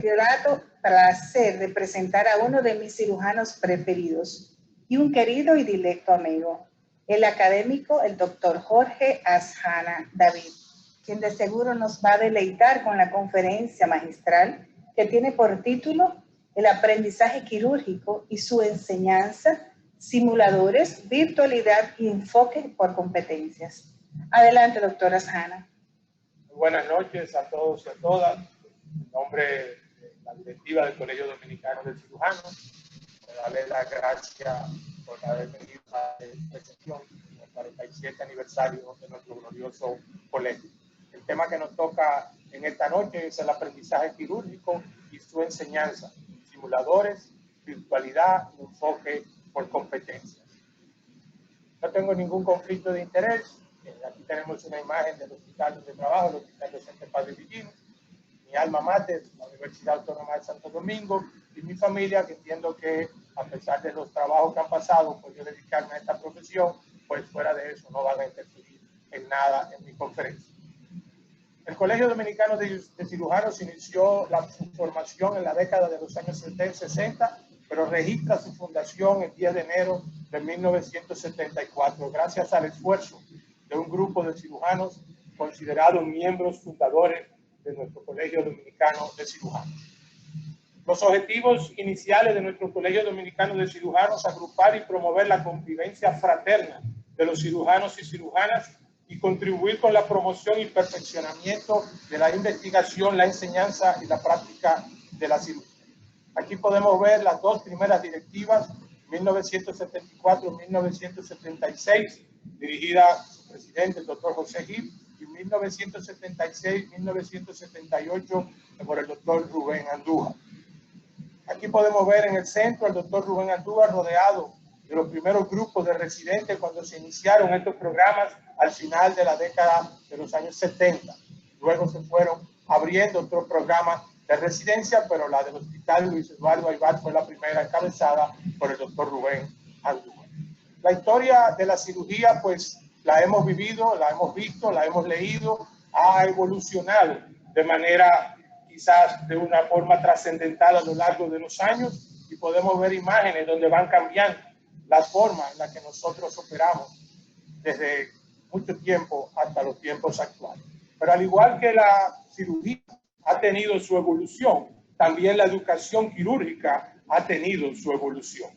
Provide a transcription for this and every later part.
grato placer de presentar a uno de mis cirujanos preferidos y un querido y directo amigo, el académico, el doctor Jorge Asjana David, quien de seguro nos va a deleitar con la conferencia magistral que tiene por título El aprendizaje quirúrgico y su enseñanza, simuladores, virtualidad y enfoque por competencias. Adelante, doctora Asjana. Buenas noches a todos y a todas. En nombre de la directiva del Colegio Dominicano de Cirujanos, darle las gracias por haber venido a esta sesión en el 47 aniversario de nuestro glorioso colegio. El tema que nos toca en esta noche es el aprendizaje quirúrgico y su enseñanza, simuladores, virtualidad y enfoque por competencias. No tengo ningún conflicto de interés. Aquí tenemos una imagen del hospital donde trabajo, el Hospital Docente Padre Villino, mi alma mater, la Universidad Autónoma de Santo Domingo, y mi familia, que entiendo que a pesar de los trabajos que han pasado por yo dedicarme a esta profesión, pues fuera de eso no van a interferir en nada en mi conferencia. El Colegio Dominicano de Cirujanos inició su formación en la década de los años 60, pero registra su fundación el 10 de enero de 1974, gracias al esfuerzo de un grupo de cirujanos considerados miembros fundadores de nuestro Colegio Dominicano de Cirujanos. Los objetivos iniciales de nuestro Colegio Dominicano de Cirujanos: agrupar y promover la convivencia fraterna de los cirujanos y cirujanas y contribuir con la promoción y perfeccionamiento de la investigación, la enseñanza y la práctica de la cirugía. Aquí podemos ver las dos primeras directivas, 1974-1976, dirigida a su presidente, el doctor José Gil, y 1976-1978 por el doctor Rubén Andújar. Aquí podemos ver en el centro al doctor Rubén Andújar rodeado de los primeros grupos de residentes cuando se iniciaron estos programas al final de la década de los años 70. Luego se fueron abriendo otros programas de residencia, pero la del Hospital Luis Eduardo Aybar fue la primera, encabezada por el doctor Rubén Andújar. La historia de la cirugía, pues la hemos vivido, la hemos visto, la hemos leído, ha evolucionado de manera quizás de una forma trascendental a lo largo de los años, y podemos ver imágenes donde van cambiando la forma en la que nosotros operamos desde mucho tiempo hasta los tiempos actuales. Pero al igual que la cirugía ha tenido su evolución, también la educación quirúrgica ha tenido su evolución.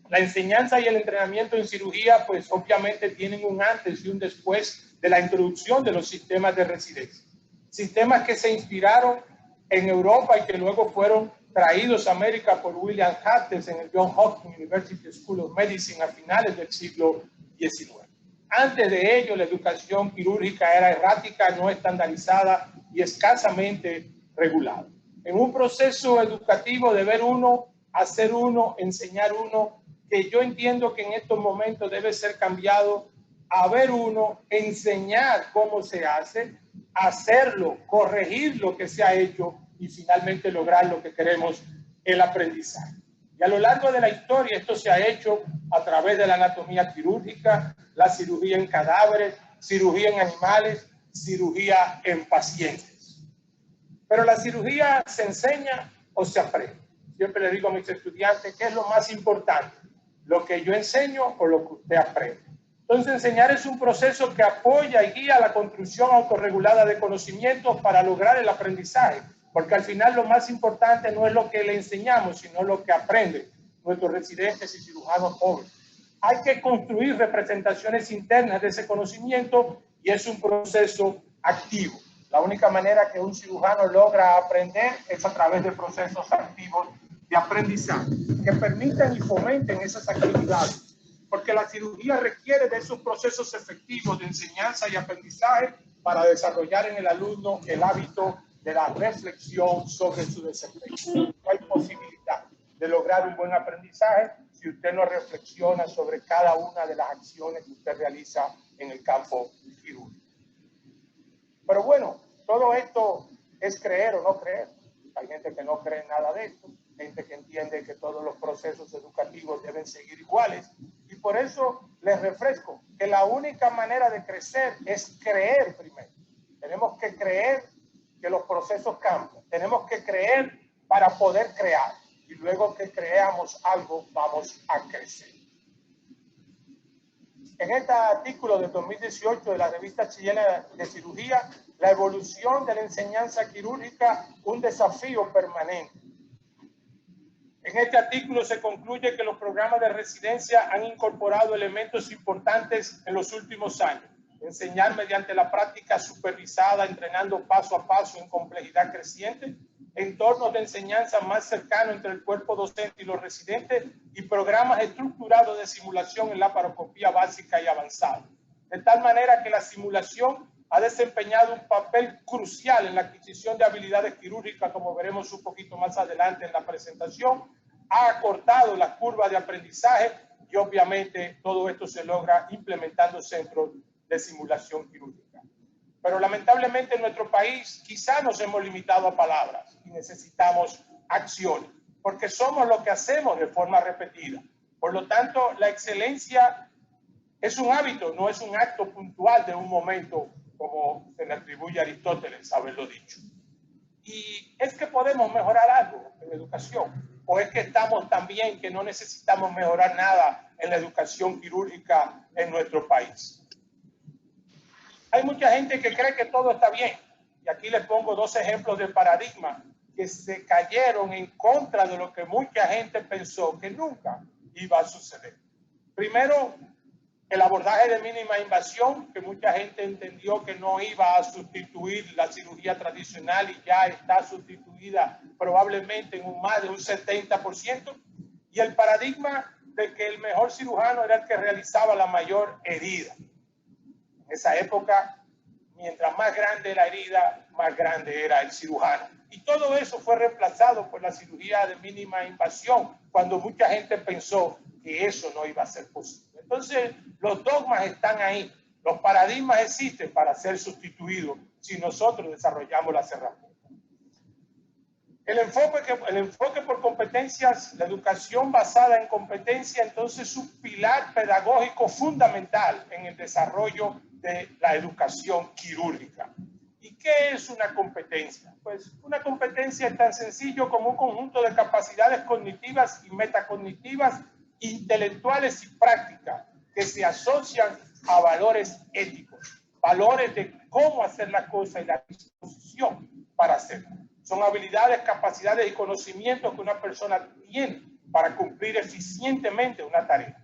La enseñanza y el entrenamiento en cirugía, pues obviamente tienen un antes y un después de la introducción de los sistemas de residencia. Sistemas que se inspiraron en Europa y que luego fueron traídos a América por William Hatters en el Johns Hopkins University School of Medicine a finales del siglo XIX. Antes de ello, la educación quirúrgica era errática, no estandarizada y escasamente regulada. En un proceso educativo de ver uno, hacer uno, enseñar uno, que yo entiendo que en estos momentos debe ser cambiado a ver uno, enseñar cómo se hace, hacerlo, corregir lo que se ha hecho y finalmente lograr lo que queremos, el aprendizaje. Y a lo largo de la historia esto se ha hecho a través de la anatomía quirúrgica, la cirugía en cadáveres, cirugía en animales, cirugía en pacientes. Pero la cirugía se enseña o se aprende. Siempre le digo a mis estudiantes, ¿qué es lo más importante? ¿Lo que yo enseño o lo que usted aprende? Entonces, enseñar es un proceso que apoya y guía la construcción autorregulada de conocimientos para lograr el aprendizaje, porque al final lo más importante no es lo que le enseñamos, sino lo que aprenden nuestros residentes y cirujanos jóvenes. Hay que construir representaciones internas de ese conocimiento y es un proceso activo. La única manera que un cirujano logra aprender es a través de procesos activos de aprendizaje que permitan y fomenten esas actividades. Porque la cirugía requiere de esos procesos efectivos de enseñanza y aprendizaje para desarrollar en el alumno el hábito de la reflexión sobre su desempeño. No hay posibilidad de lograr un buen aprendizaje si usted no reflexiona sobre cada una de las acciones que usted realiza en el campo quirúrgico. Pero bueno, todo esto es creer o no creer. Hay gente que no cree en nada de esto, gente que entiende que todos los procesos educativos deben seguir iguales. Y por eso les refresco que la única manera de crecer es creer primero. Tenemos que creer que los procesos cambian. Tenemos que creer para poder crear. Y luego que creamos algo, vamos a crecer. En este artículo de 2018 de la revista chilena de cirugía, la evolución de la enseñanza quirúrgica, un desafío permanente. En este artículo se concluye que los programas de residencia han incorporado elementos importantes en los últimos años. Enseñar mediante la práctica supervisada, entrenando paso a paso en complejidad creciente, entornos de enseñanza más cercanos entre el cuerpo docente y los residentes y programas estructurados de simulación en laparoscopía básica y avanzada. De tal manera que la simulación ha desempeñado un papel crucial en la adquisición de habilidades quirúrgicas, como veremos un poquito más adelante en la presentación, ha acortado la curva de aprendizaje y obviamente todo esto se logra implementando centros de simulación quirúrgica. Pero lamentablemente en nuestro país quizá nos hemos limitado a palabras y necesitamos acciones, porque somos lo que hacemos de forma repetida. Por lo tanto, la excelencia es un hábito, no es un acto puntual de un momento, como se le atribuye a Aristóteles haberlo dicho. Y es que podemos mejorar algo en la educación, o es que estamos tan bien que no necesitamos mejorar nada en la educación quirúrgica en nuestro país. Hay mucha gente que cree que todo está bien. Y aquí les pongo dos ejemplos de paradigma que se cayeron en contra de lo que mucha gente pensó que nunca iba a suceder. Primero, el abordaje de mínima invasión, que mucha gente entendió que no iba a sustituir la cirugía tradicional y ya está sustituida probablemente en más de un 70%. Y el paradigma de que el mejor cirujano era el que realizaba la mayor herida. En esa época, mientras más grande la herida, más grande era el cirujano. Y todo eso fue reemplazado por la cirugía de mínima invasión, cuando mucha gente pensó que eso no iba a ser posible. Entonces, los dogmas están ahí. Los paradigmas existen para ser sustituidos si nosotros desarrollamos las herramientas. El enfoque por competencias, la educación basada en competencia, entonces es un pilar pedagógico fundamental en el desarrollo de la educación quirúrgica. ¿Y qué es una competencia? Pues una competencia es tan sencillo como un conjunto de capacidades cognitivas y metacognitivas, intelectuales y prácticas que se asocian a valores éticos, valores de cómo hacer la cosa y la disposición para hacerlo. Son habilidades, capacidades y conocimientos que una persona tiene para cumplir eficientemente una tarea.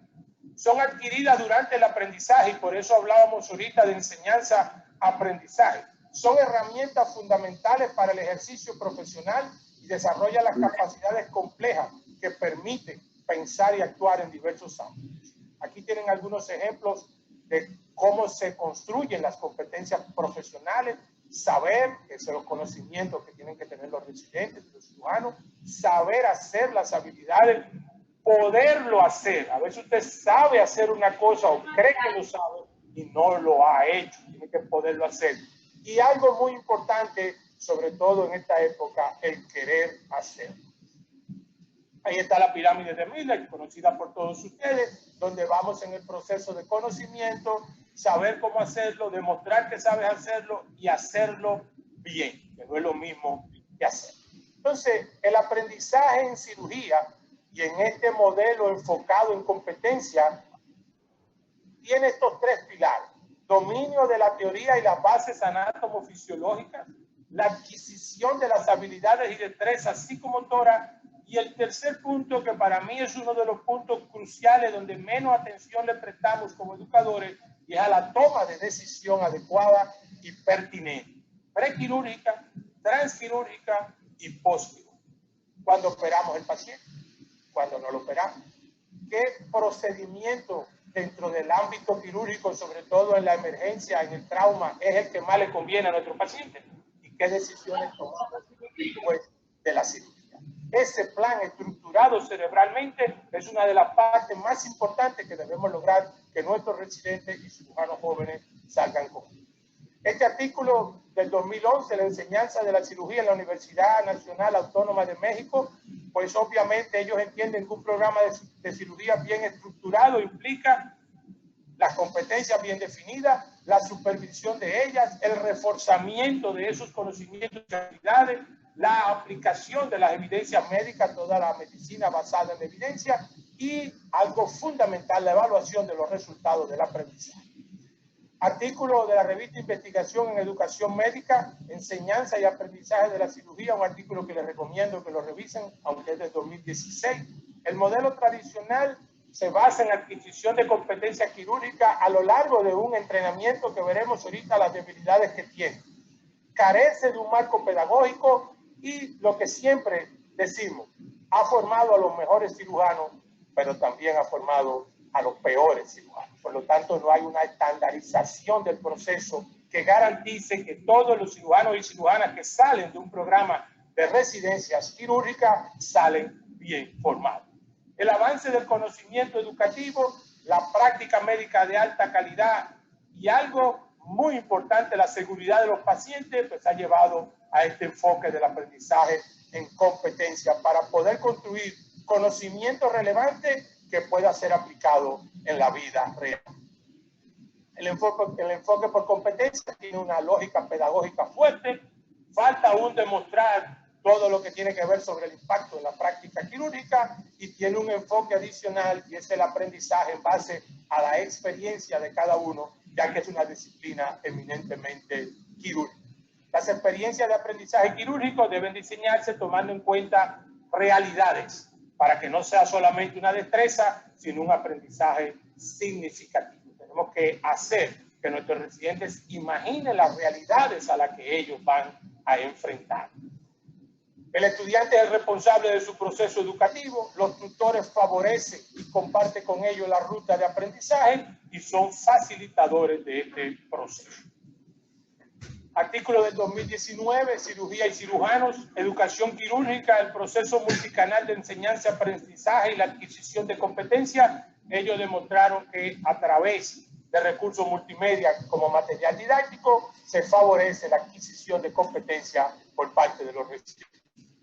Son adquiridas durante el aprendizaje y por eso hablábamos ahorita de enseñanza-aprendizaje. Son herramientas fundamentales para el ejercicio profesional y desarrollan las capacidades complejas que permiten pensar y actuar en diversos ámbitos. Aquí tienen algunos ejemplos de cómo se construyen las competencias profesionales. Saber, que son los conocimientos que tienen que tener los residentes, los cirujanos, saber hacer las habilidades, poderlo hacer. A veces usted sabe hacer una cosa o cree que lo sabe y no lo ha hecho, tiene que poderlo hacer. Y algo muy importante, sobre todo en esta época, el querer hacer. Ahí está la pirámide de Miller, conocida por todos ustedes, donde vamos en el proceso de conocimiento, saber cómo hacerlo, demostrar que sabes hacerlo y hacerlo bien, que no es lo mismo que hacer. Entonces, el aprendizaje en cirugía y en este modelo enfocado en competencia tiene estos tres pilares: dominio de la teoría y las bases anatomofisiológicas, la adquisición de las habilidades y destrezas psicomotoras, y el tercer punto, que para mí es uno de los puntos cruciales donde menos atención le prestamos como educadores, y es a la toma de decisión adecuada y pertinente, prequirúrgica, transquirúrgica y postquirúrgica. Cuando operamos el paciente, cuando no lo operamos, qué procedimiento dentro del ámbito quirúrgico, sobre todo en la emergencia, en el trauma, es el que más le conviene a nuestro paciente, y qué decisiones tomamos después de la cirugía. Ese plan estructurado cerebralmente es una de las partes más importantes que debemos lograr que nuestros residentes y cirujanos jóvenes salgan con. Este artículo del 2011, la enseñanza de la cirugía en la Universidad Nacional Autónoma de México, pues obviamente ellos entienden que un programa de cirugía bien estructurado implica las competencias bien definidas, la supervisión de ellas, el reforzamiento de esos conocimientos y habilidades, la aplicación de las evidencias médicas, toda la medicina basada en la evidencia y algo fundamental, la evaluación de los resultados del aprendizaje. Artículo de la revista Investigación en Educación Médica, Enseñanza y Aprendizaje de la Cirugía, un artículo que les recomiendo que lo revisen, aunque es de 2016. El modelo tradicional se basa en la adquisición de competencia quirúrgica a lo largo de un entrenamiento que veremos ahorita las debilidades que tiene. Carece de un marco pedagógico y lo que siempre decimos, ha formado a los mejores cirujanos, pero también ha formado a los peores cirujanos. Por lo tanto, no hay una estandarización del proceso que garantice que todos los cirujanos y cirujanas que salen de un programa de residencias quirúrgicas salen bien formados. El avance del conocimiento educativo, la práctica médica de alta calidad y algo muy importante, la seguridad de los pacientes, pues ha llevado a este enfoque del aprendizaje en competencia para poder construir conocimiento relevante que pueda ser aplicado en la vida real. El enfoque por competencia tiene una lógica pedagógica fuerte. Falta aún demostrar todo lo que tiene que ver sobre el impacto en la práctica quirúrgica y tiene un enfoque adicional y es el aprendizaje en base a la experiencia de cada uno, ya que es una disciplina eminentemente quirúrgica. Las experiencias de aprendizaje quirúrgico deben diseñarse tomando en cuenta realidades para que no sea solamente una destreza, sino un aprendizaje significativo. Tenemos que hacer que nuestros residentes imaginen las realidades a las que ellos van a enfrentar. El estudiante es el responsable de su proceso educativo, los tutores favorecen y comparten con ellos la ruta de aprendizaje y son facilitadores de este proceso. Artículo del 2019, cirugía y cirujanos, educación quirúrgica, el proceso multicanal de enseñanza, aprendizaje y la adquisición de competencia. Ellos demostraron que a través de recursos multimedia como material didáctico se favorece la adquisición de competencia por parte de los residentes.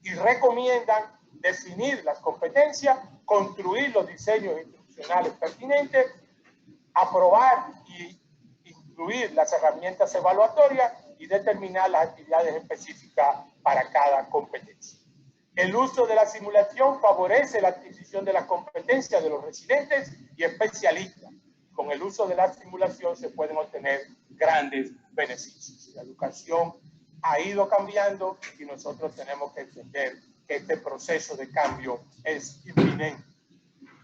Y recomiendan definir las competencias, construir los diseños instruccionales pertinentes, aprobar y incluir las herramientas evaluatorias y determinar las actividades específicas para cada competencia. El uso de la simulación favorece la adquisición de las competencias de los residentes y especialistas. Con el uso de la simulación se pueden obtener grandes beneficios. La educación ha ido cambiando y nosotros tenemos que entender que este proceso de cambio es inminente.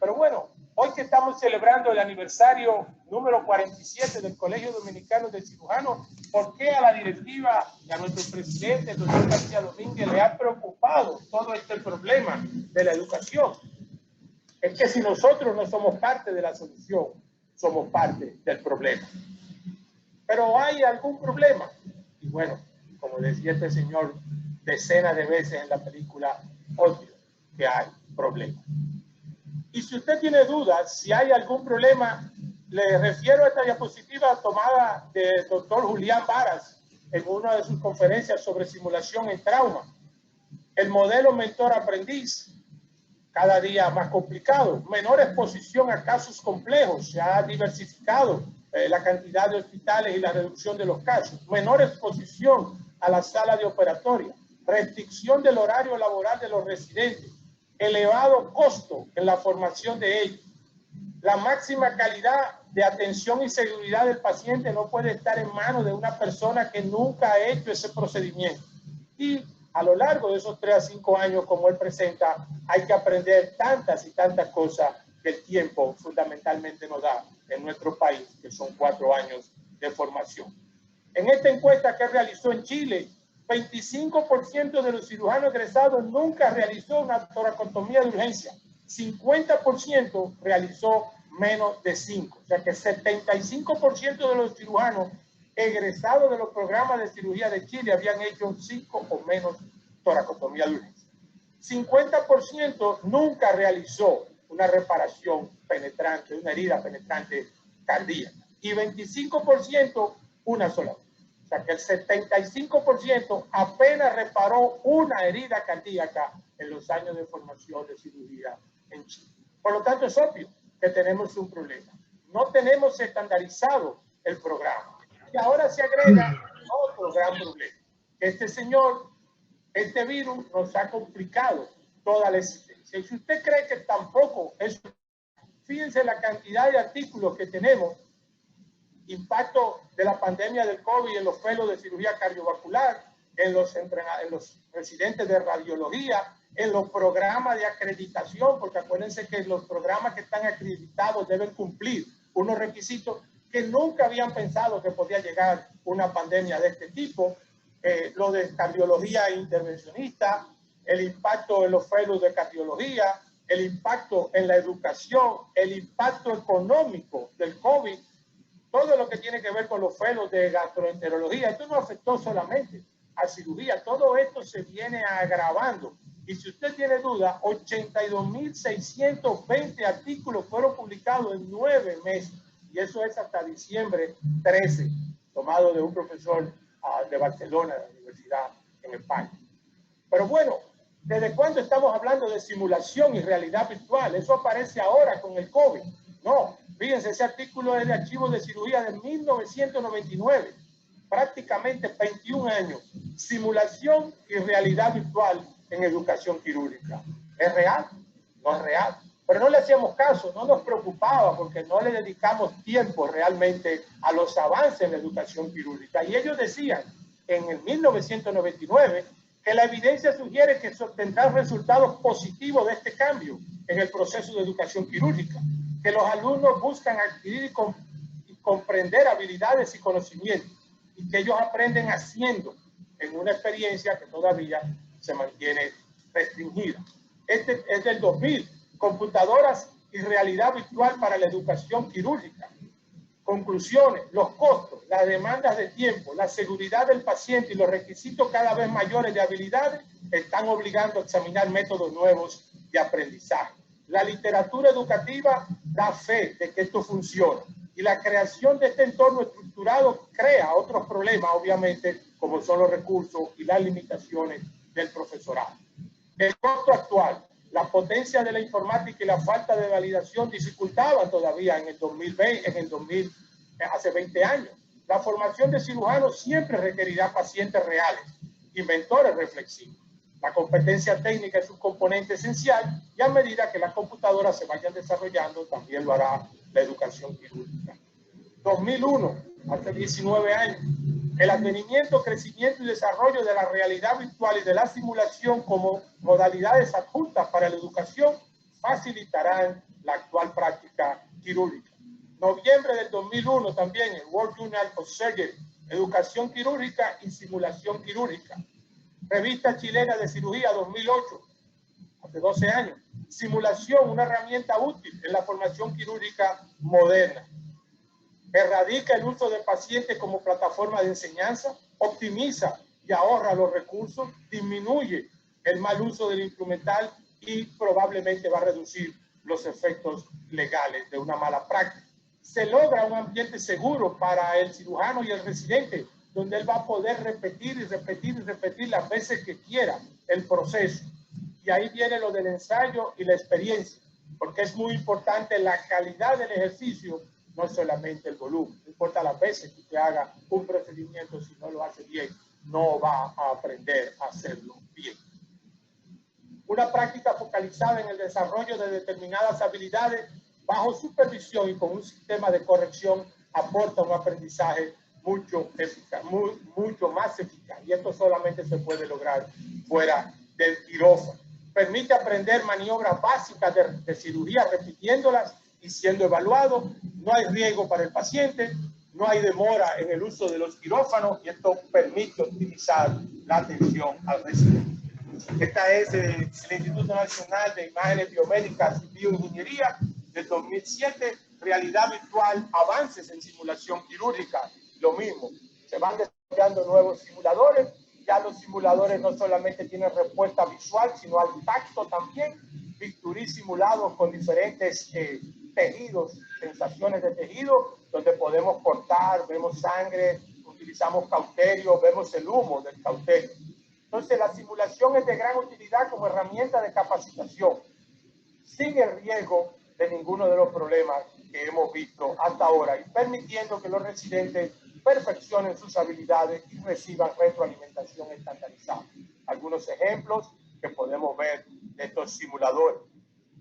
Pero bueno, hoy que estamos celebrando el aniversario número 47 del Colegio Dominicano de Cirujanos, ¿por qué a la directiva y a nuestro presidente, el doctor García Domínguez, le ha preocupado todo este problema de la educación? Es que si nosotros no somos parte de la solución, somos parte del problema. Pero ¿hay algún problema? Y bueno, como decía este señor decenas de veces en la película, obvio que hay problemas. Y si usted tiene dudas, si hay algún problema, le refiero a esta diapositiva tomada del doctor Julián Varas en una de sus conferencias sobre simulación en trauma. El modelo mentor-aprendiz, cada día más complicado, menor exposición a casos complejos, se ha diversificado la cantidad de hospitales y la reducción de los casos, menor exposición a la sala de operatoria, restricción del horario laboral de los residentes, elevado costo en la formación de ellos. La máxima calidad de atención y seguridad del paciente no puede estar en manos de una persona que nunca ha hecho ese procedimiento. Y a lo largo de esos 3 a 5 años, como él presenta, hay que aprender tantas y tantas cosas que el tiempo fundamentalmente nos da en nuestro país, que son 4 años de formación. En esta encuesta que realizó en Chile, 25% de los cirujanos egresados nunca realizó una toracotomía de urgencia. 50% realizó menos de 5. O sea que 75% de los cirujanos egresados de los programas de cirugía de Chile habían hecho 5 o menos toracotomía de urgencia. 50% nunca realizó una reparación penetrante, una herida penetrante cardíaca. Y 25% una sola vez. O sea que el 75% apenas reparó una herida cardíaca en los años de formación de cirugía en Chile. Por lo tanto, es obvio que tenemos un problema. no tenemos estandarizado el programa. Y ahora se agrega otro gran problema. Este señor, este virus nos ha complicado toda la existencia. Y si usted cree que tampoco es, fíjense la cantidad de artículos que tenemos, impacto de la pandemia del COVID en los fellows de cirugía cardiovascular, en los residentes de radiología, en los programas de acreditación, porque acuérdense que los programas que están acreditados deben cumplir unos requisitos que nunca habían pensado que podía llegar una pandemia de este tipo, lo de cardiología intervencionista, el impacto en los fellows de cardiología, el impacto en la educación, el impacto económico del COVID, todo lo que tiene que ver con los fellows de gastroenterología. Esto no afectó solamente a cirugía, todo esto se viene agravando. Y si usted tiene duda, 82.620 artículos fueron publicados en 9 meses. Y eso es hasta diciembre 13, tomado de un profesor de Barcelona, de la Universidad en España. Pero bueno, ¿desde cuándo estamos hablando de simulación y realidad virtual? Eso aparece ahora con el COVID. No, fíjense, ese artículo es de archivos de cirugía de 1999, prácticamente 21 años. Simulación y realidad virtual en educación quirúrgica. ¿Es real? No es real. Pero no le hacíamos caso, no nos preocupaba porque no le dedicamos tiempo realmente a los avances en la educación quirúrgica. Y ellos decían en el 1999 que la evidencia sugiere que se obtendrán resultados positivos de este cambio en el proceso de educación quirúrgica, que los alumnos buscan adquirir y comprender habilidades y conocimientos, y que ellos aprenden haciendo en una experiencia que todavía se mantiene restringida. Este es del 2000, computadoras y realidad virtual para la educación quirúrgica. Conclusiones: los costos, las demandas de tiempo, la seguridad del paciente y los requisitos cada vez mayores de habilidades están obligando a examinar métodos nuevos de aprendizaje. La literatura educativa da fe de que esto funciona, y la creación de este entorno estructurado crea otros problemas, obviamente, como son los recursos y las limitaciones del profesorado. El costo actual, la potencia de la informática y la falta de validación dificultaban todavía en el 2020, hace 20 años. La formación de cirujanos siempre requerirá pacientes reales y mentores reflexivos. La competencia técnica es un componente esencial, y a medida que las computadoras se vayan desarrollando, también lo hará la educación quirúrgica. 2001, hace 19 años. El advenimiento, crecimiento y desarrollo de la realidad virtual y de la simulación como modalidades adjuntas para la educación facilitarán la actual práctica quirúrgica. Noviembre del 2001 también, el World Journal of Surgery, Educación Quirúrgica y Simulación Quirúrgica. Revista Chilena de Cirugía 2008, hace 12 años. Simulación, una herramienta útil en la formación quirúrgica moderna. Erradica el uso de pacientes como plataforma de enseñanza, optimiza y ahorra los recursos, disminuye el mal uso del instrumental y probablemente va a reducir los efectos legales de una mala práctica. Se logra un ambiente seguro para el cirujano y el residente, donde él va a poder repetir y repetir y repetir las veces que quiera el proceso. Y ahí viene lo del ensayo y la experiencia, porque es muy importante la calidad del ejercicio, no solamente el volumen. No importa las veces que usted haga un procedimiento, si no lo hace bien, no va a aprender a hacerlo bien. Una práctica focalizada en el desarrollo de determinadas habilidades bajo supervisión y con un sistema de corrección aporta un aprendizaje mucho más eficaz. Y esto solamente se puede lograr fuera del quirófano. Permite aprender maniobras básicas de cirugía repitiéndolas y siendo evaluado. No hay riesgo para el paciente, no hay demora en el uso de los quirófanos, y esto permite optimizar la atención al residente. Esta es el Instituto Nacional de Imágenes Biomédicas y Bioingeniería del 2007, realidad virtual, avances en simulación quirúrgica. Lo mismo, se van desarrollando nuevos simuladores. Ya los simuladores no solamente tienen respuesta visual, sino al tacto también. Bisturí simulados con diferentes tejidos, sensaciones de tejido, donde podemos cortar, vemos sangre, utilizamos cauterio, vemos el humo del cauterio. Entonces, la simulación es de gran utilidad como herramienta de capacitación, sin el riesgo de ninguno de los problemas que hemos visto hasta ahora y permitiendo que los residentes perfeccionen sus habilidades y reciban retroalimentación estandarizada. Algunos ejemplos que podemos ver de estos simuladores.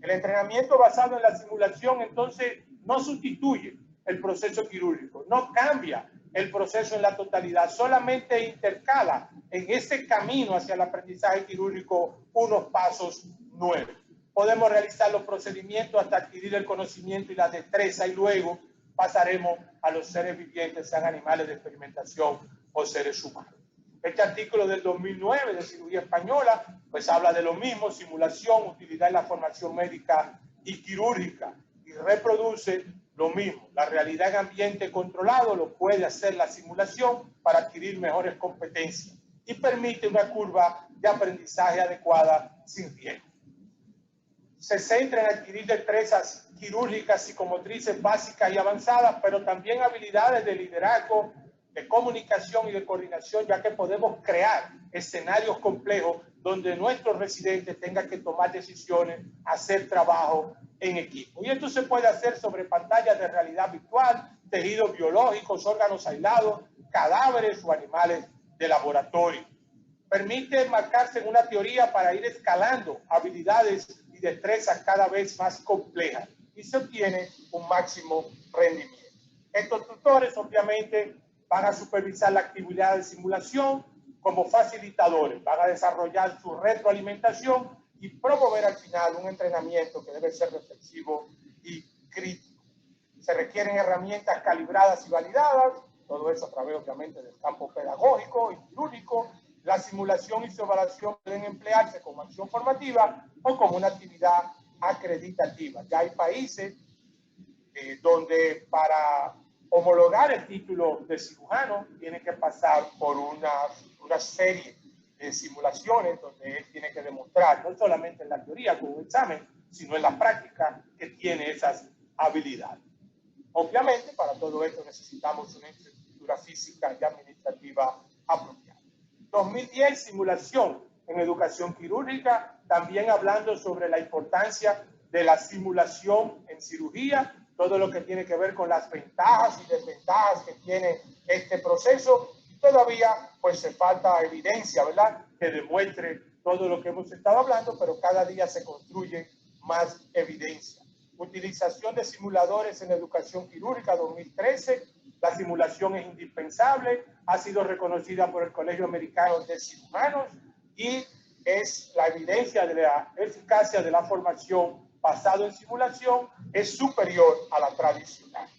El entrenamiento basado en la simulación entonces no sustituye el proceso quirúrgico, no cambia el proceso en la totalidad, solamente intercala en ese camino hacia el aprendizaje quirúrgico unos pasos nuevos. Podemos realizar los procedimientos hasta adquirir el conocimiento y la destreza y luego pasaremos a los seres vivientes, sean animales de experimentación o seres humanos. Este artículo del 2009 de Cirugía Española pues habla de lo mismo, simulación, utilidad en la formación médica y quirúrgica, y reproduce lo mismo. La realidad en ambiente controlado lo puede hacer la simulación para adquirir mejores competencias y permite una curva de aprendizaje adecuada sin riesgo. Se centra en adquirir destrezas quirúrgicas, psicomotrices básicas y avanzadas, pero también habilidades de liderazgo, de comunicación y de coordinación, ya que podemos crear escenarios complejos donde nuestros residentes tengan que tomar decisiones, hacer trabajo en equipo. Y esto se puede hacer sobre pantallas de realidad virtual, tejidos biológicos, órganos aislados, cadáveres o animales de laboratorio. Permite marcarse en una teoría para ir escalando habilidades y destrezas cada vez más complejas y se obtiene un máximo rendimiento. Estos tutores obviamente van a supervisar la actividad de simulación como facilitadores, van a desarrollar su retroalimentación y promover al final un entrenamiento que debe ser reflexivo y crítico. Se requieren herramientas calibradas y validadas, todo eso a través obviamente del campo pedagógico y quirúrgico. La simulación y su evaluación pueden emplearse como acción formativa o como una actividad acreditativa. Ya hay países donde para homologar el título de cirujano tiene que pasar por una serie de simulaciones donde él tiene que demostrar, no solamente en la teoría con un examen, sino en la práctica que tiene esas habilidades. Obviamente, para todo esto necesitamos una infraestructura física y administrativa apropiada. 2010, simulación en educación quirúrgica, también hablando sobre la importancia de la simulación en cirugía, todo lo que tiene que ver con las ventajas y desventajas que tiene este proceso. Todavía pues se falta evidencia, ¿verdad?, que demuestre todo lo que hemos estado hablando, pero cada día se construye más evidencia. Utilización de simuladores en educación quirúrgica 2013. La simulación es indispensable, ha sido reconocida por el Colegio Americano de Cirujanos y es la evidencia de la eficacia de la formación basado en simulación es superior a la tradicional.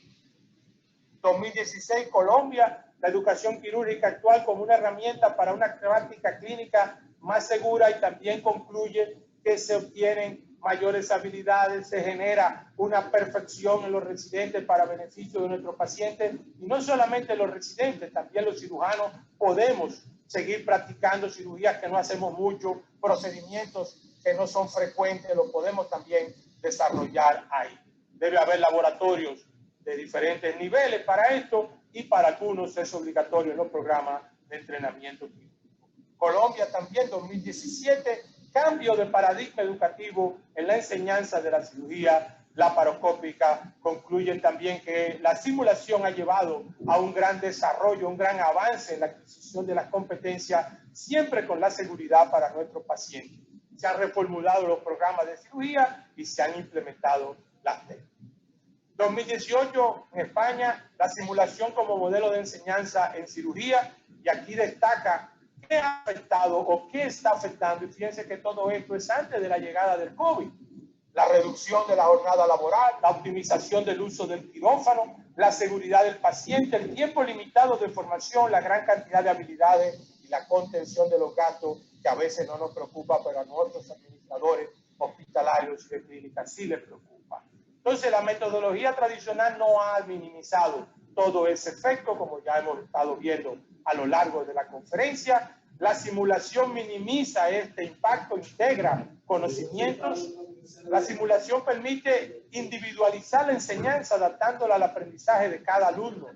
2016, Colombia, la educación quirúrgica actual como una herramienta para una práctica clínica más segura y también concluye que se obtienen mayores habilidades, se genera una perfección en los residentes para beneficio de nuestros pacientes y no solamente los residentes, también los cirujanos podemos seguir practicando cirugías que no hacemos mucho, procedimientos que no son frecuentes, lo podemos también desarrollar ahí. Debe haber laboratorios de diferentes niveles para esto y para algunos es obligatorio en los programas de entrenamiento clínico. Colombia también 2017, cambio de paradigma educativo en la enseñanza de la cirugía laparoscópica. Concluyen también que la simulación ha llevado a un gran desarrollo, un gran avance en la adquisición de las competencias, siempre con la seguridad para nuestros pacientes. Se han reformulado los programas de cirugía y se han implementado las técnicas. 2018, en España, la simulación como modelo de enseñanza en cirugía, y aquí destaca qué ha afectado o qué está afectando, y fíjense que todo esto es antes de la llegada del COVID. La reducción de la jornada laboral, la optimización del uso del quirófano, la seguridad del paciente, el tiempo limitado de formación, la gran cantidad de habilidades y la contención de los gastos que a veces no nos preocupa, pero a nuestros administradores hospitalarios y de clínicas sí les preocupa. Entonces, la metodología tradicional no ha minimizado todo ese efecto, como ya hemos estado viendo a lo largo de la conferencia. La simulación minimiza este impacto, integra conocimientos. La simulación permite individualizar la enseñanza, adaptándola al aprendizaje de cada alumno,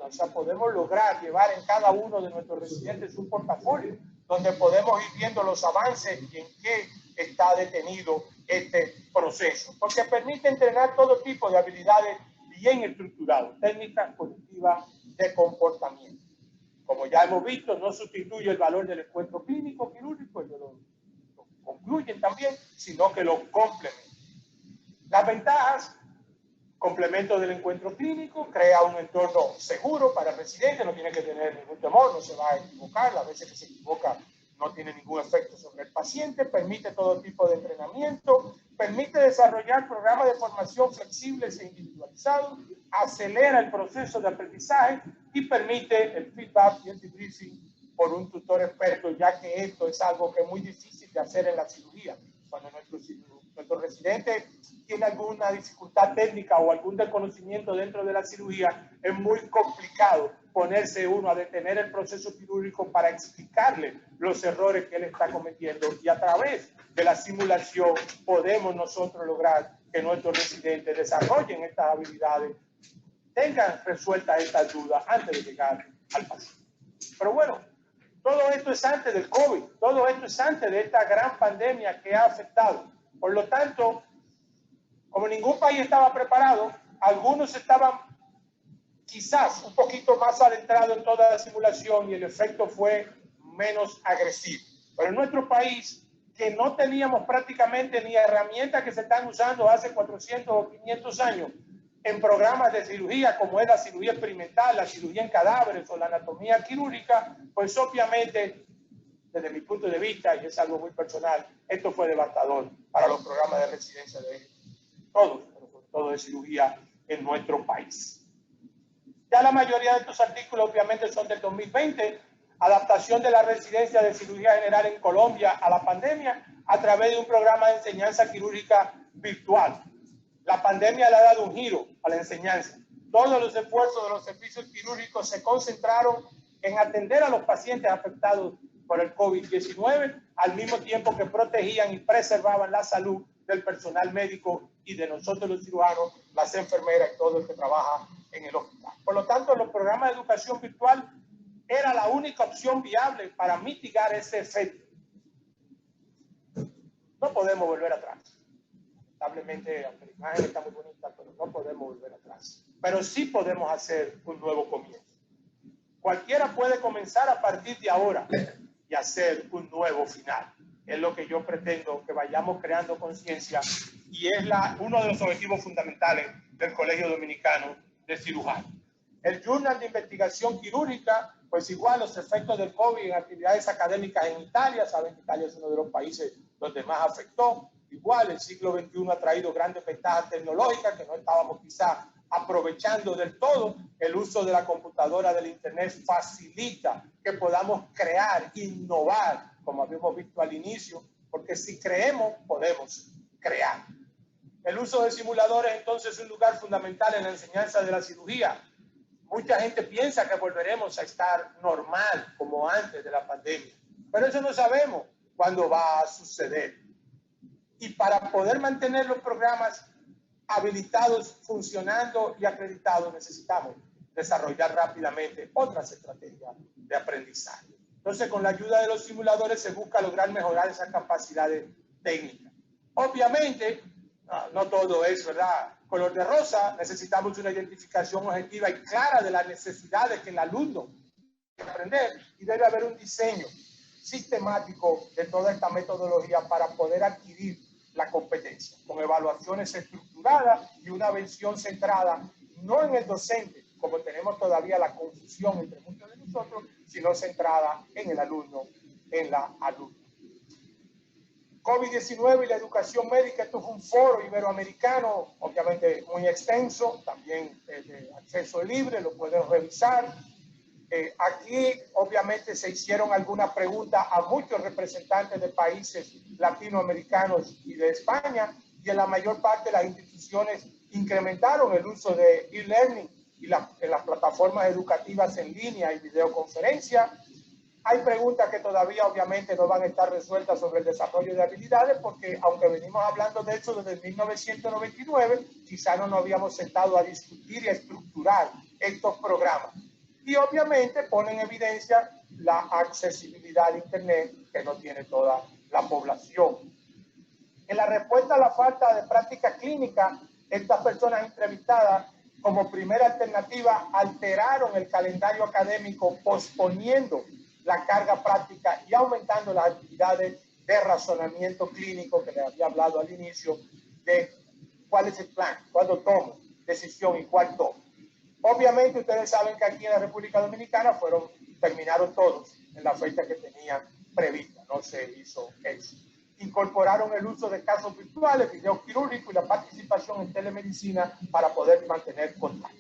O sea, podemos lograr llevar en cada uno de nuestros residentes un portafolio, donde podemos ir viendo los avances y en qué está detenido este proceso, porque permite entrenar todo tipo de habilidades bien estructuradas, técnicas cognitivas de comportamiento. Como ya hemos visto, no sustituye el valor del encuentro clínico quirúrgico, ellos lo concluyen también, sino que lo complementa. Las ventajas: complemento del encuentro clínico, crea un entorno seguro para el residente, no tiene que tener ningún temor, no se va a equivocar, las veces que se equivoca no tiene ningún efecto sobre el paciente, permite todo tipo de entrenamiento, permite desarrollar programas de formación flexibles e individualizados, acelera el proceso de aprendizaje y permite el feedback y el debriefing por un tutor experto, ya que esto es algo que es muy difícil de hacer en la cirugía. Cuando nuestro residente tiene alguna dificultad técnica o algún desconocimiento dentro de la cirugía, es muy complicado ponerse uno a detener el proceso quirúrgico para explicarle los errores que él está cometiendo, y a través de la simulación podemos nosotros lograr que nuestros residentes desarrollen estas habilidades, tengan resueltas estas dudas antes de llegar al paciente. Pero bueno, todo esto es antes del COVID, todo esto es antes de esta gran pandemia que ha afectado. Por lo tanto, como ningún país estaba preparado, algunos estaban quizás un poquito más adentrados en toda la simulación y el efecto fue menos agresivo. Pero en nuestro país, que no teníamos prácticamente ni herramientas que se están usando hace 400 o 500 años en programas de cirugía, como es la cirugía experimental, la cirugía en cadáveres o la anatomía quirúrgica, pues obviamente, desde mi punto de vista, y es algo muy personal, esto fue devastador para los programas de residencia de todos, pero sobre todo de cirugía en nuestro país. Ya la mayoría de estos artículos obviamente son del 2020, adaptación de la residencia de cirugía general en Colombia a la pandemia a través de un programa de enseñanza quirúrgica virtual. La pandemia le ha dado un giro a la enseñanza. Todos los esfuerzos de los servicios quirúrgicos se concentraron en atender a los pacientes afectados por el COVID-19, al mismo tiempo que protegían y preservaban la salud del personal médico y de nosotros los cirujanos, las enfermeras y todo el que trabaja en el hospital. Por lo tanto, los programas de educación virtual era la única opción viable para mitigar ese efecto. No podemos volver atrás. Lamentablemente, aunque la imagen está muy bonita, pero no podemos volver atrás. Pero sí podemos hacer un nuevo comienzo. Cualquiera puede comenzar a partir de ahora y hacer un nuevo final. Es lo que yo pretendo, que vayamos creando conciencia, y es uno de los objetivos fundamentales del Colegio Dominicano de Cirujanos. El Journal de Investigación Quirúrgica, pues igual los efectos del COVID en actividades académicas en Italia. Saben que Italia es uno de los países donde más afectó. Igual el siglo XXI ha traído grandes ventajas tecnológicas que no estábamos quizá aprovechando del todo. El uso de la computadora, del internet, facilita que podamos crear, innovar, como habíamos visto al inicio, porque si creemos, podemos crear. El uso de simuladores entonces es un lugar fundamental en la enseñanza de la cirugía. Mucha gente piensa que volveremos a estar normal como antes de la pandemia, pero eso no sabemos cuándo va a suceder. Y para poder mantener los programas habilitados, funcionando y acreditados, necesitamos desarrollar rápidamente otras estrategias de aprendizaje. Entonces, con la ayuda de los simuladores se busca lograr mejorar esas capacidades técnicas. Obviamente, no todo es, ¿verdad?, color de rosa. Necesitamos una identificación objetiva y clara de las necesidades que el alumno quiere aprender, y debe haber un diseño sistemático de toda esta metodología para poder adquirir la competencia, con evaluaciones estructuradas y una visión centrada no en el docente, como tenemos todavía la confusión entre muchos de nosotros, sino centrada en el alumno, en la alumna. COVID-19 y la educación médica. Esto fue un foro iberoamericano, obviamente muy extenso, también de acceso libre, lo pueden revisar. Aquí obviamente se hicieron algunas preguntas a muchos representantes de países latinoamericanos y de España, y en la mayor parte las instituciones incrementaron el uso de e-learning y en las plataformas educativas en línea y videoconferencia. Hay preguntas que todavía obviamente no van a estar resueltas sobre el desarrollo de habilidades, porque aunque venimos hablando de eso desde 1999, quizá no nos habíamos sentado a discutir y a estructurar estos programas. Y obviamente pone en evidencia la accesibilidad a Internet que no tiene toda la población. respuesta a la falta de práctica clínica, estas personas entrevistadas, como primera alternativa, alteraron el calendario académico, posponiendo la carga práctica y aumentando las actividades de razonamiento clínico que les había hablado al inicio, de cuál es el plan, cuándo tomo decisión y cuál tomo. Obviamente ustedes saben que aquí en la República Dominicana terminaron todos en la fecha que tenían prevista, no se hizo eso. Incorporaron el uso de casos virtuales, video quirúrgico y la participación en telemedicina para poder mantener contacto.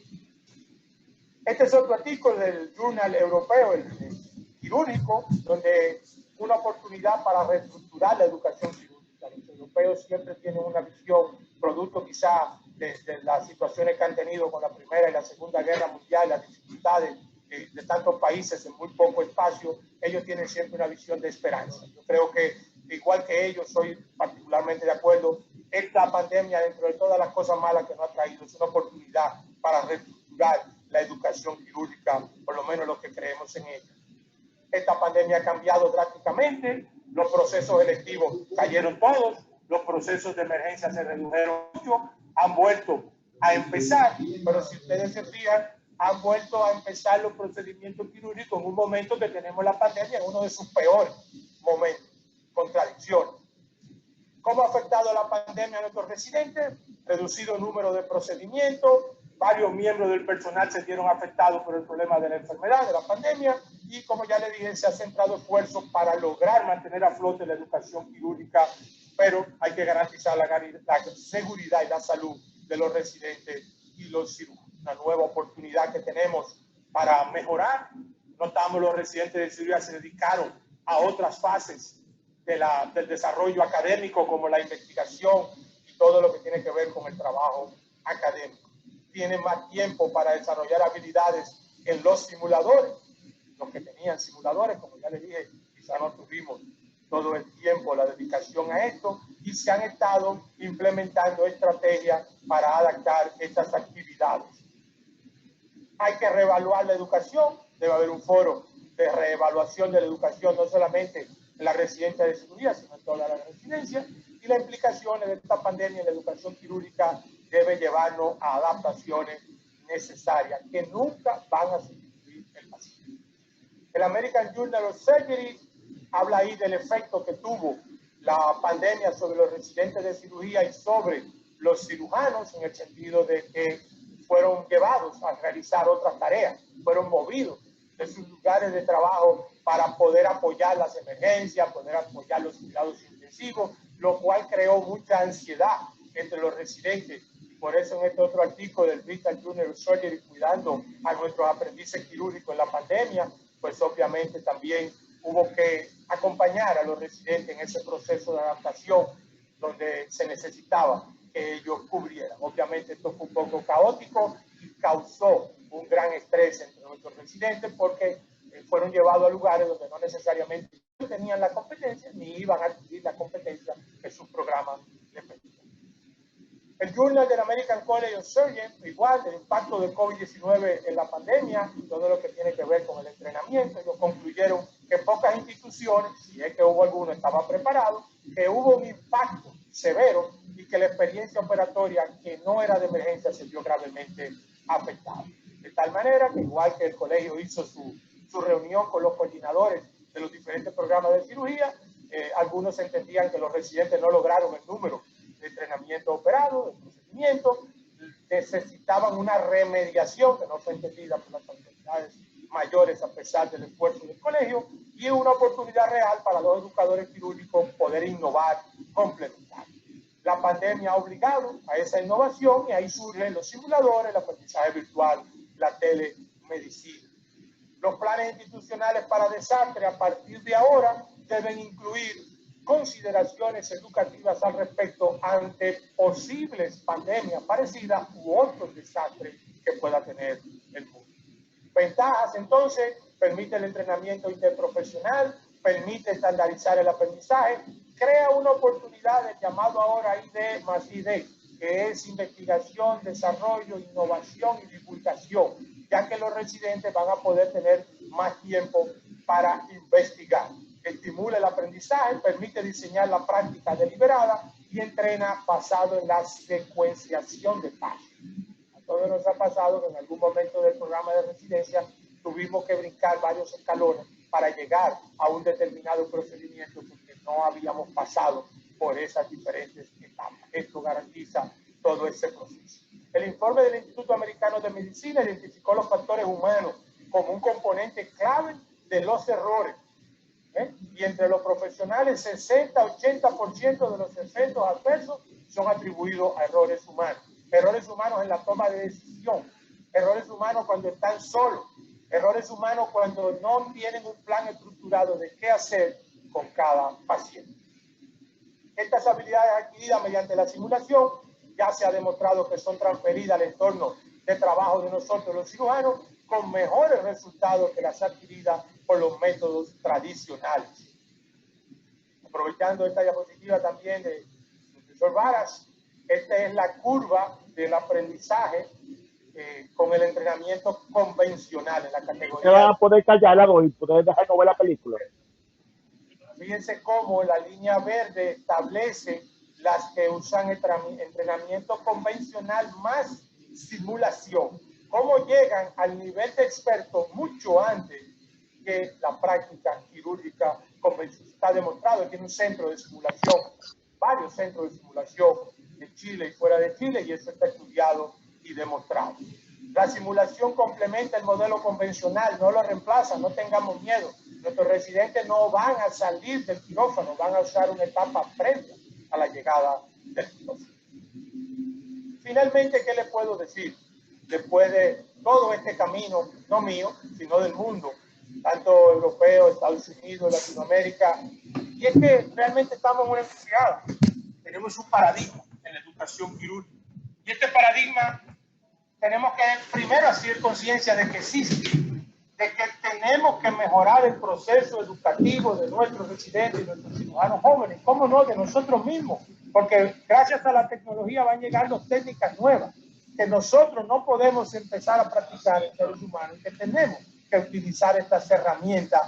Este es otro artículo del Journal Europeo, el quirúrgico, donde una oportunidad para reestructurar la educación quirúrgica. Los europeos siempre tienen una visión, producto quizá de las situaciones que han tenido con la Primera y la Segunda Guerra Mundial, las dificultades de tantos países en muy poco espacio. Ellos tienen siempre una visión de esperanza. Yo creo que, igual que ellos, soy particularmente de acuerdo, esta pandemia, dentro de todas las cosas malas que nos ha traído, es una oportunidad para reestructurar la educación quirúrgica, por lo menos los que creemos en ella. Esta pandemia ha cambiado drásticamente, los procesos electivos cayeron todos, los procesos de emergencia se redujeron mucho, han vuelto a empezar, pero si ustedes se fijan, han vuelto a empezar los procedimientos quirúrgicos en un momento que tenemos la pandemia, en uno de sus peores momentos, contradicciones. ¿Cómo ha afectado la pandemia a nuestros residentes? Reducido número de procedimientos, varios miembros del personal se vieron afectados por el problema de la enfermedad, de la pandemia, y como ya le dije, se ha centrado esfuerzos para lograr mantener a flote la educación quirúrgica, pero hay que garantizar la seguridad y la salud de los residentes y los cirujanos. Una nueva oportunidad que tenemos para mejorar. Notamos los residentes de cirugía se dedicaron a otras fases del desarrollo académico, como la investigación y todo lo que tiene que ver con el trabajo académico. Tienen más tiempo para desarrollar habilidades en los simuladores. Los que tenían simuladores, como ya les dije, quizá no tuvimos todo el tiempo, la dedicación a esto, y se han estado implementando estrategias para adaptar estas actividades. Hay que reevaluar la educación, debe haber un foro de reevaluación de la educación, no solamente en la residencia de cirugía, sino en todas las residencias, y las implicaciones de esta pandemia en la educación quirúrgica debe llevarnos a adaptaciones necesarias que nunca van a sustituir el paciente. El American Journal of Surgery habla ahí del efecto que tuvo la pandemia sobre los residentes de cirugía y sobre los cirujanos, en el sentido de que fueron llevados a realizar otras tareas, fueron movidos de sus lugares de trabajo para poder apoyar las emergencias, poder apoyar los cuidados intensivos, lo cual creó mucha ansiedad entre los residentes. Por eso en este otro artículo del Bristol Journal of Surgery, cuidando a nuestros aprendices quirúrgicos en la pandemia, pues obviamente también hubo que acompañar a los residentes en ese proceso de adaptación donde se necesitaba que ellos cubrieran. Obviamente esto fue un poco caótico y causó un gran estrés entre nuestros residentes porque fueron llevados a lugares donde no necesariamente tenían la competencia ni iban a adquirir la competencia que sus programas les permitían. El Journal del American College of Surgeons, igual, del impacto del COVID-19 en la pandemia y todo lo que tiene que ver con el entrenamiento, ellos concluyeron que pocas instituciones, si es que hubo alguno, estaban preparados, que hubo un impacto severo y que la experiencia operatoria que no era de emergencia se vio gravemente afectada. De tal manera que, igual que el colegio hizo su reunión con los coordinadores de los diferentes programas de cirugía, algunos entendían que los residentes no lograron el número de entrenamiento operado, de procedimiento, necesitaban una remediación que no fue entendida por las autoridades mayores a pesar del esfuerzo del colegio, y una oportunidad real para los educadores quirúrgicos poder innovar, complementar. La pandemia ha obligado a esa innovación y ahí surgen los simuladores, el aprendizaje virtual, la telemedicina. Los planes institucionales para desastre a partir de ahora deben incluir consideraciones educativas al respecto ante posibles pandemias parecidas u otros desastres que pueda tener el mundo. Ventajas, entonces, permite el entrenamiento interprofesional, permite estandarizar el aprendizaje, crea una oportunidad del llamado ahora ID más ID, que es investigación, desarrollo, innovación y divulgación, ya que los residentes van a poder tener más tiempo para investigar. Estimula el aprendizaje, permite diseñar la práctica deliberada y entrena basado en la secuenciación de pasos. A todos nos ha pasado que en algún momento del programa de residencia tuvimos que brincar varios escalones para llegar a un determinado procedimiento porque no habíamos pasado por esas diferentes etapas. Esto garantiza todo ese proceso. El informe del Instituto Americano de Medicina identificó los factores humanos como un componente clave de los errores. Y entre los profesionales, 60-80% de los efectos adversos son atribuidos a errores humanos. Errores humanos en la toma de decisión, errores humanos cuando están solos, errores humanos cuando no tienen un plan estructurado de qué hacer con cada paciente. Estas habilidades adquiridas mediante la simulación ya se ha demostrado que son transferidas al entorno de trabajo de nosotros los cirujanos con mejores resultados que las adquiridas por los métodos tradicionales. Aprovechando esta diapositiva también del profesor Varas, esta es la curva del aprendizaje con el entrenamiento convencional en la categoría. Se van a poder callarla y poder dejar de ver la película. Fíjense cómo la línea verde establece las que usan entrenamiento convencional más simulación. Cómo llegan al nivel de experto mucho antes que la práctica quirúrgica convencional. Está demostrado que tiene un centro de simulación, varios centros de simulación de Chile y fuera de Chile, y eso está estudiado y demostrado. La simulación complementa el modelo convencional, no lo reemplaza, no tengamos miedo. Nuestros residentes no van a salir del quirófano, van a usar una etapa previa a la llegada del quirófano. Finalmente, ¿qué les puedo decir? Después de todo este camino, no mío, sino del mundo, tanto europeo, Estados Unidos, Latinoamérica, y es que realmente estamos en una encrucijada. Tenemos un paradigma en la educación quirúrgica. Y este paradigma tenemos que primero hacer conciencia de que existe, de que tenemos que mejorar el proceso educativo de nuestros residentes y nuestros cirujanos jóvenes, cómo no, de nosotros mismos, porque gracias a la tecnología van llegando técnicas nuevas que nosotros no podemos empezar a practicar en seres humanos, que tenemos que utilizar estas herramientas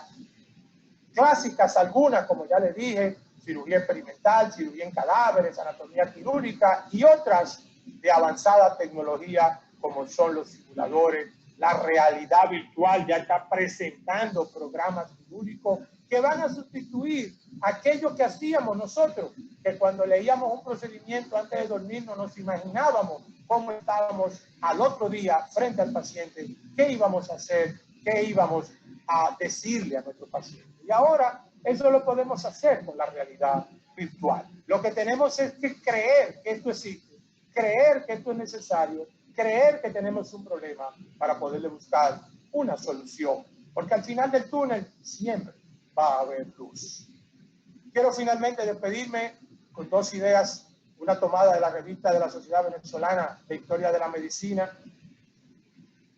clásicas, algunas, como ya les dije, cirugía experimental, cirugía en cadáveres, anatomía quirúrgica y otras de avanzada tecnología como son los simuladores. La realidad virtual ya está presentando programas quirúrgicos que van a sustituir aquello que hacíamos nosotros, que cuando leíamos un procedimiento antes de dormir no nos imaginábamos cómo estábamos al otro día frente al paciente, qué íbamos a hacer, qué íbamos a decirle a nuestro paciente. Y ahora eso lo podemos hacer con la realidad virtual. Lo que tenemos es que creer que esto existe, creer que esto es necesario, creer que tenemos un problema para poderle buscar una solución, porque al final del túnel siempre va a haber luz. Quiero finalmente despedirme con dos ideas, una tomada de la revista de la Sociedad Venezolana de Historia de la Medicina,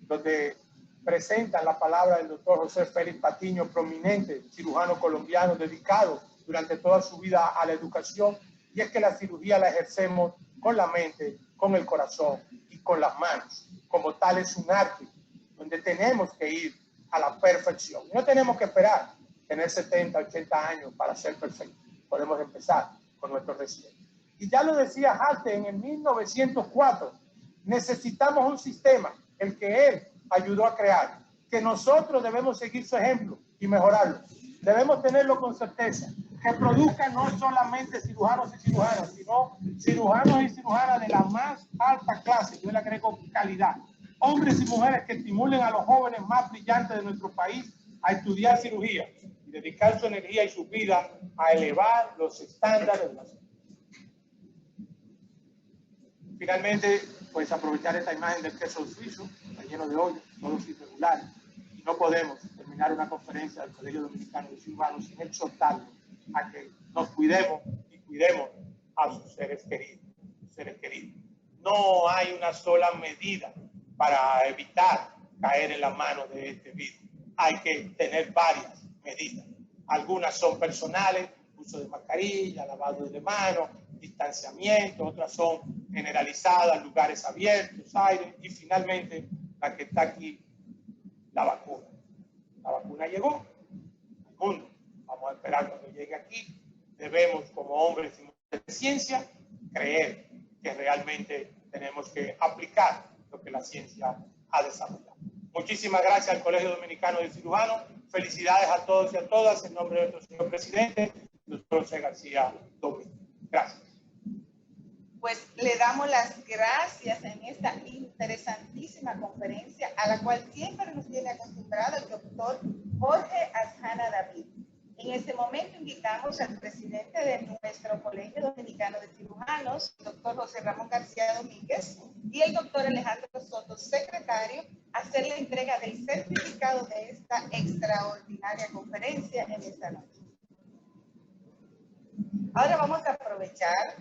donde presentan la palabra del doctor José Félix Patiño, prominente cirujano colombiano dedicado durante toda su vida a la educación, y es que la cirugía la ejercemos con la mente, con el corazón y con las manos. Como tal es un arte donde tenemos que ir a la perfección. No tenemos que esperar tener 70, 80 años para ser perfectos. Podemos empezar con nuestros residentes. Y ya lo decía Halte en 1904, necesitamos un sistema, el que él ayudó a crear, que nosotros debemos seguir su ejemplo y mejorarlo. Debemos tenerlo con certeza, que produzca no solamente cirujanos y cirujanas, sino cirujanos y cirujanas de la más alta clase, yo le agrego calidad. Hombres y mujeres que estimulen a los jóvenes más brillantes de nuestro país a estudiar cirugía y dedicar su energía y su vida a elevar los estándares de la salud. Finalmente, pues aprovechar esta imagen del queso suizo, está lleno de hoyos, todos irregulares, y no podemos terminar una conferencia del Colegio Dominicano de Cirujanos sin exhortarlos a que nos cuidemos y cuidemos a sus seres queridos. No hay una sola medida para evitar caer en las manos de este virus. Hay que tener varias medidas. Algunas son personales, uso de mascarilla, lavado de manos, distanciamiento, otras son generalizadas, lugares abiertos, aire, y finalmente la que está aquí, la vacuna. La vacuna llegó al mundo. Vamos a esperar cuando llegue aquí. Debemos, como hombres y de ciencia, creer que realmente tenemos que aplicar lo que la ciencia ha desarrollado. Muchísimas gracias al Colegio Dominicano de Cirujanos. Felicidades a todos y a todas en nombre de nuestro señor presidente, doctor José García Domínguez. Gracias. Pues le damos las gracias en esta interesantísima conferencia a la cual siempre nos tiene acostumbrado el doctor Jorge Asjana David. En este momento invitamos al presidente de nuestro Colegio Dominicano de Cirujanos, el doctor José Ramón García Domínguez, y el doctor Alejandro Soto, secretario, a hacer la entrega del certificado de esta extraordinaria conferencia en esta noche. Ahora vamos a aprovechar